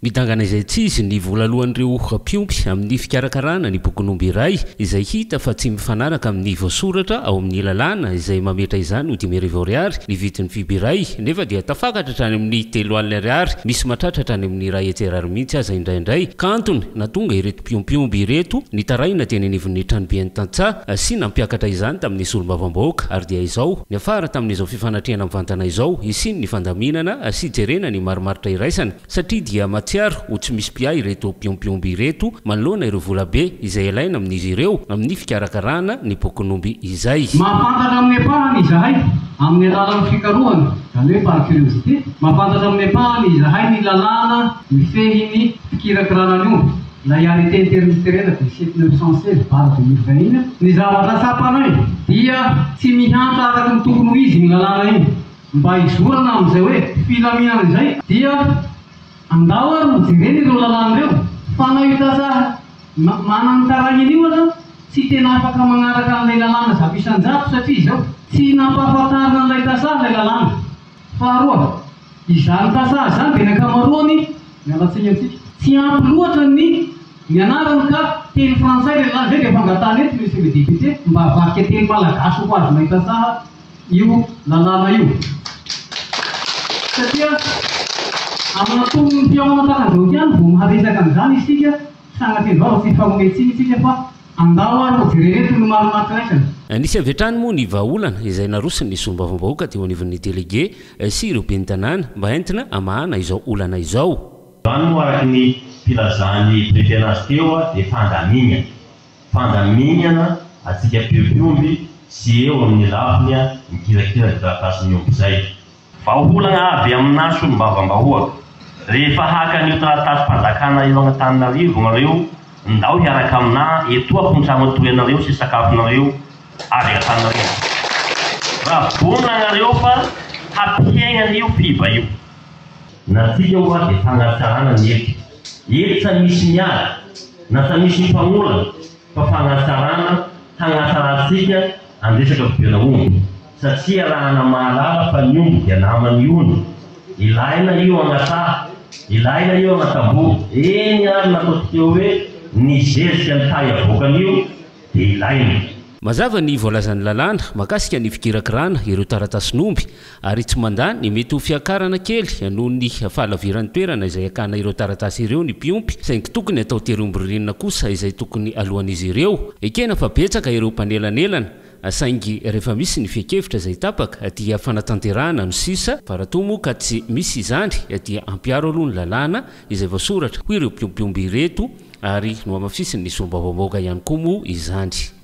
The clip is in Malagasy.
Midangana izay tsy izy ny volalohan'ireo mpiompy amin'ny fikarakarana ny bokon'omby iray izay hita fa tsy mifanaraka amin'ny voasoratra ao amin'ny lalàna izay mametra izany ho 5,000 ariary ny vidin'ny biby iray nefa dia tafakatra hatrany amin'ny 3,000 ariary misy mahatratra hatrany amin'ny iray hetsy ariary mihitsy aza indraindray kantony na tonga ireto mpiompiompy ireto nitaraina teny anivon'ny tranoben'ny tantsaha sy nampiakatra izany tamin'ny solombavam-bahoaka ary dia izao ny afara tamin'izao fifanatreana mivantana izao isiny ny fandaminana sy jerena ny marimaritra iraisana satria dia ho tsy misy piay ireto mpiompiompy ireto manoloana ireo volabe izay ilaina amin'izy ireo amin'ny fikarakarana ny bokon'omby izay. Mahafantatra amin'ny epahany izahay amin'ny alalan'ny fikarohana, izany hoe par curiosité, mahafantatra amin'ny epahany izahay ny lalàna mifehy ny fikarakarana ny omby. La arrêté interministériel de 7916 par 2021 ny zavatra sapanay dia tsy mihanta araka ny tokony ho izy ny lalàna iny mba hizorana amin'izay hoe filaminana izay dia andao ary mijerena ireo lalàna ireo fa na io tasaha manana tarahiny io aza tsy tena afaka manaraka an'ilay lalàna zato isan-jato satria izao tsy nampahafantarina an'ilay tasaha ilay lalàna. Faharoa, izany tasaha izany dia ny ankamaroany mialatsiny amintsika tsy ampy loatra ny anarany ka teny frantsay ilay lalàna, izay dia fangatana eto misy le député mba havaky teny malagasy ho azy ilay tasaha io lalàna io satria amina tonony mpiaona takan'izao ihany vao maharesaka an'izany isika sanateny vao tsy famonetsiny isika fa andao ary ho jerereto ny marimaritra raisana. Nisy avy hatrany moa ny vahaolana izay narosiny ny solombavam-bahoaka teo anivon'ny délégué sy ireo ben'ny tanàna mba entina amahana izao olana izao. Izany moa araka ny filazany préfet anazy teo dia fandaminana atsika mpiompiompy sy eo amin'ny lafiny mikirakira taratasy omby izay. Vahaolana avy amina solombavam-bahoaka rehefa haka an'io taratasy-panjakana eo Antananarivo nareo ndao hiaraka amina etoa apontrano atoy-anareo sy sakafonareo avy Antananarivo. Raha vonona anareo fa hampiaina an'io fiba io. Natsika moa dia fanatsarana ny ety tsy misy miala na tsy misy mifamolana fa fanatsarana hanatsaratsika andresaka fibiana omby satria raha namahalala fa ny omby dia namany ono ilaina io anatsaha ilaina io anatambo eny ary nataotsika hoe ny zezika ny tay avoakan'io dia ilaina. Mazava ny voalazan'ny lalàna makasika ny fikirakirana ireo taratasin'omby ary tsy mandany mety ho fiakarana kely noho ny fahalaviran'ny toerana izay akana ireo taratasy ireo ny mpiompy saingy tokony atao terom-birinina kosa izay tokony alohan'izy ireo ekena fa betsaka ireo mpanelanelana saingy rehefa misy ny fiekevitra izay tapaka dia fanatanterahana no sisa faratoa ka tsy misy izany dia ampiaro aloha ny lalàna izay voasoratra ho ireo mpiompiompy ireto ary no amafisiny ny solombavam-bahoaka ihany koa moa izany.